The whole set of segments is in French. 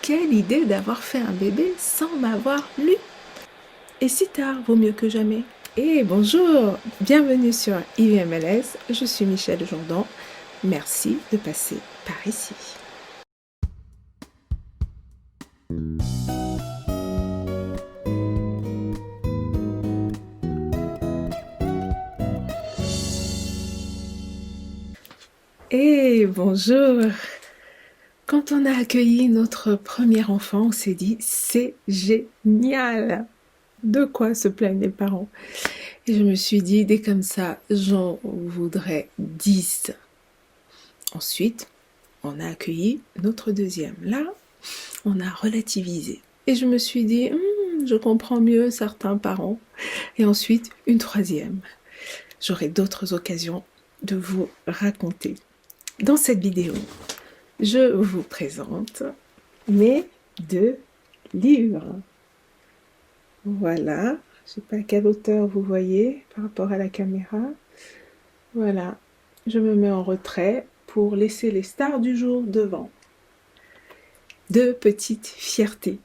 quelle idée d'avoir fait un bébé sans m'avoir lu. Et si tard vaut mieux que jamais. Et bonjour, bienvenue sur IVMLS, je suis Michel Jourdan. Merci de passer par ici. Et bonjour. Quand on a accueilli notre premier enfant, on s'est dit c'est génial. De quoi se plaignent les parents? Et je me suis dit, dès comme ça, j'en voudrais 10. Ensuite, on a accueilli notre deuxième. Là, on a relativisé. Et je me suis dit, je comprends mieux certains parents. Et ensuite, une troisième. J'aurai d'autres occasions de vous raconter. Dans cette vidéo, je vous présente mes 2 livres. Voilà. Je ne sais pas à quelle hauteur vous voyez par rapport à la caméra. Voilà. Je me mets en retrait pour laisser les stars du jour devant. 2 petites fiertés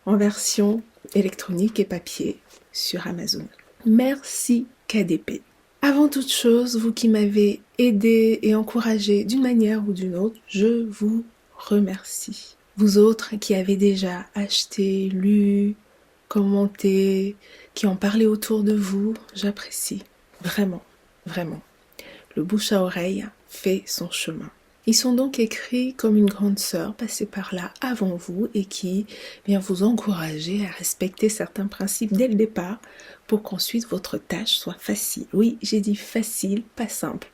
en version électronique et papier sur Amazon. Merci KDP. Avant toute chose, vous qui m'avez aidé et encouragé d'une manière ou d'une autre, je vous remercie. Vous autres qui avez déjà acheté, lu, commenté, qui en parlé autour de vous, j'apprécie. Vraiment, vraiment. Le bouche à oreille fait son chemin. Ils sont donc écrits comme une grande sœur passée par là avant vous et qui vient vous encourager à respecter certains principes dès le départ pour qu'ensuite votre tâche soit facile. Oui, j'ai dit facile, pas simple.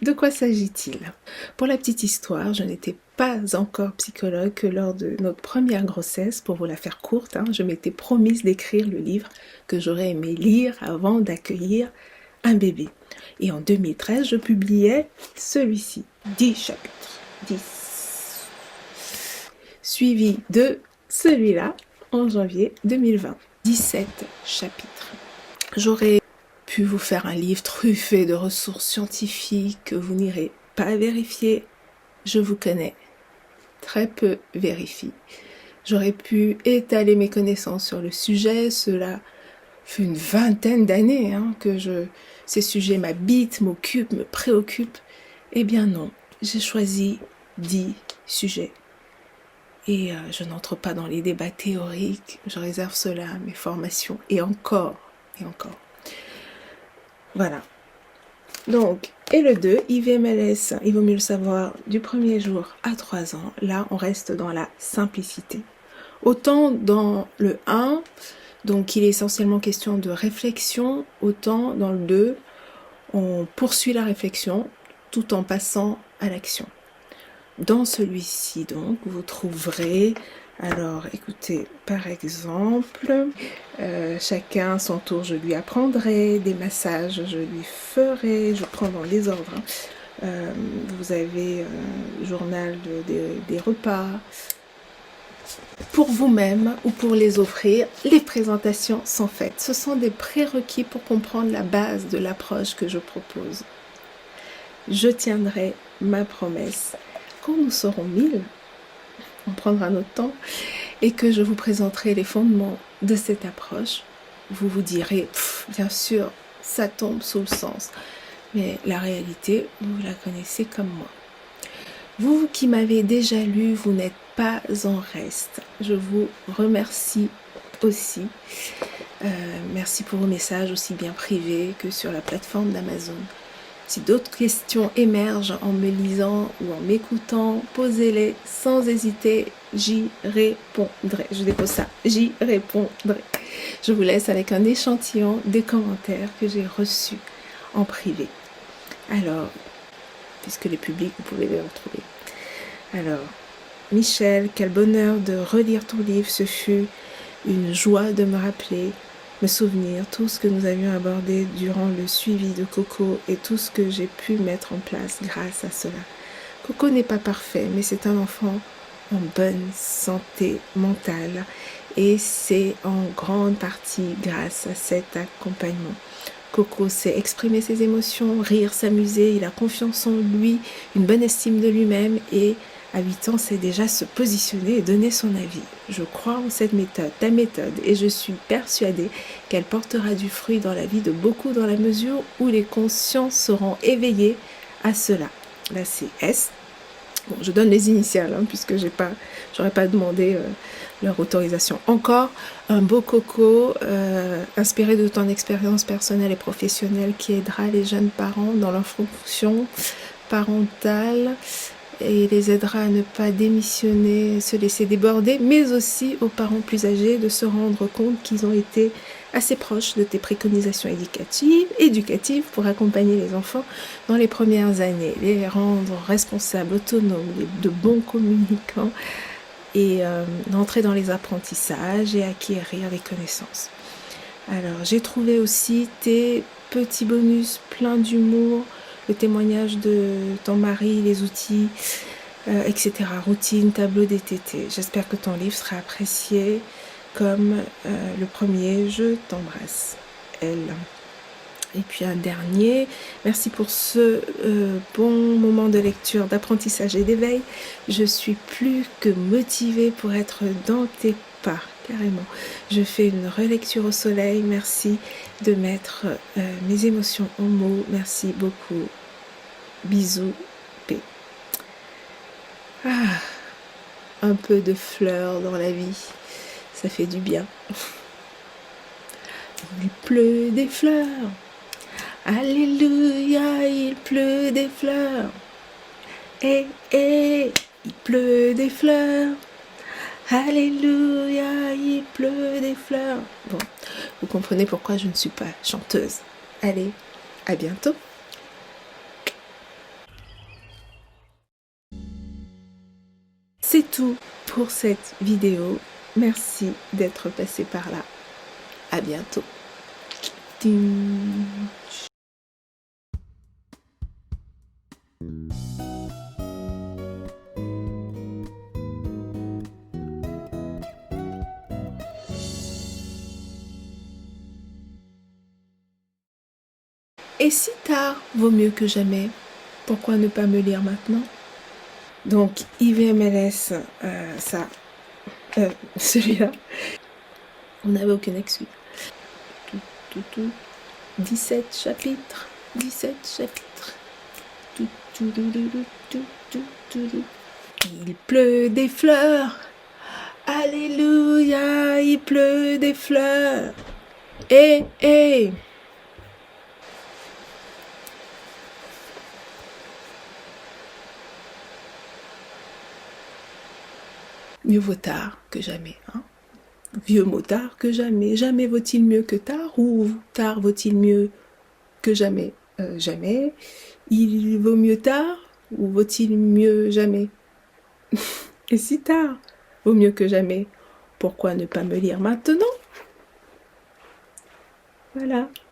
De quoi s'agit-il? Pour la petite histoire, je n'étais pas encore psychologue que lors de notre première grossesse. Pour vous la faire courte, je m'étais promise d'écrire le livre que j'aurais aimé lire avant d'accueillir un bébé. Et en 2013, je publiais celui-ci, 10 chapitres, 10. Suivi de celui-là en janvier 2020, 17 chapitres. J'aurais pu vous faire un livre truffé de ressources scientifiques que vous n'irez pas vérifier. Je vous connais, très peu vérifie. J'aurais pu étaler mes connaissances sur le sujet, cela fait une vingtaine d'années que ces sujets m'habitent, m'occupent, me préoccupent. Eh bien non, j'ai choisi 10 sujets. Et je n'entre pas dans les débats théoriques, je réserve cela à mes formations, et encore. Voilà. Donc, et le 2, IVMLS, il vaut mieux le savoir, du premier jour à 3 ans, là on reste dans la simplicité. Autant dans le 1, donc il est essentiellement question de réflexion, autant dans le 2, on poursuit la réflexion tout en passant à l'action. Dans celui-ci donc, vous trouverez, alors écoutez, par exemple, chacun son tour je lui apprendrai, des massages je lui ferai, je prends dans les ordres. Vous avez journal des repas. Pour vous-même ou pour les offrir, les présentations sont faites. Ce sont des prérequis pour comprendre la base de l'approche que je propose. Je tiendrai ma promesse. Quand nous serons 1000, on prendra notre temps, et que je vous présenterai les fondements de cette approche, vous vous direz, bien sûr, ça tombe sous le sens. Mais la réalité, vous la connaissez comme moi. Vous qui m'avez déjà lu, vous n'êtes pas en reste. Je vous remercie aussi. Merci pour vos messages aussi bien privés que sur la plateforme d'Amazon. Si d'autres questions émergent en me lisant ou en m'écoutant, posez-les sans hésiter, j'y répondrai. Je dépose ça, j'y répondrai. Je vous laisse avec un échantillon des commentaires que j'ai reçus en privé. Alors, puisque les publics, vous pouvez les retrouver. Alors, Michel, quel bonheur de relire ton livre, ce fut une joie de me rappeler, me souvenir tout ce que nous avions abordé durant le suivi de Coco et tout ce que j'ai pu mettre en place grâce à cela. Coco n'est pas parfait, mais c'est un enfant en bonne santé mentale et c'est en grande partie grâce à cet accompagnement. Coco sait exprimer ses émotions, rire, s'amuser, il a confiance en lui, une bonne estime de lui-même et À 8 ans, c'est déjà se positionner et donner son avis. Je crois en cette méthode, ta méthode, et je suis persuadée qu'elle portera du fruit dans la vie de beaucoup dans la mesure où les consciences seront éveillées à cela. Là, c'est S. Bon, je donne les initiales, hein, puisque j'aurais pas demandé leur autorisation. Encore un beau coco inspiré de ton expérience personnelle et professionnelle qui aidera les jeunes parents dans leur fonction parentale et les aidera à ne pas démissionner, se laisser déborder, mais aussi aux parents plus âgés de se rendre compte qu'ils ont été assez proches de tes préconisations éducatives pour accompagner les enfants dans les premières années, les rendre responsables, autonomes, de bons communicants et d'entrer dans les apprentissages et acquérir les connaissances. Alors, j'ai trouvé aussi tes petits bonus pleins d'humour, le témoignage de ton mari, les outils, etc. Routine, tableau DTT. J'espère que ton livre sera apprécié comme le premier. Je t'embrasse, elle. Et puis un dernier, merci pour ce bon moment de lecture, d'apprentissage et d'éveil. Je suis plus que motivée pour être dans tes pas, carrément. Je fais une relecture au soleil. Merci de mettre mes émotions en mots. Merci beaucoup. Bisous. Paix. Ah, un peu de fleurs dans la vie, ça fait du bien. Il pleut des fleurs. Alléluia, il pleut des fleurs. Eh, il pleut des fleurs. Alléluia, il pleut des fleurs. Bon, vous comprenez pourquoi je ne suis pas chanteuse. Allez, à bientôt. C'est tout pour cette vidéo. Merci d'être passé par là. À bientôt. Et si tard vaut mieux que jamais, pourquoi ne pas me lire maintenant? Donc, IVMLS, ça, celui-là, on n'avait aucune excuse. 17 chapitres, 17 chapitres. Il pleut des fleurs, alléluia, il pleut des fleurs. Eh. Mieux vaut tard que jamais, hein. Vieux mot tard que jamais. Jamais vaut-il mieux que tard, ou tard vaut-il mieux que jamais? Jamais. Il vaut mieux tard, ou vaut-il mieux jamais? Et si tard vaut mieux que jamais, pourquoi ne pas me lire maintenant? Voilà.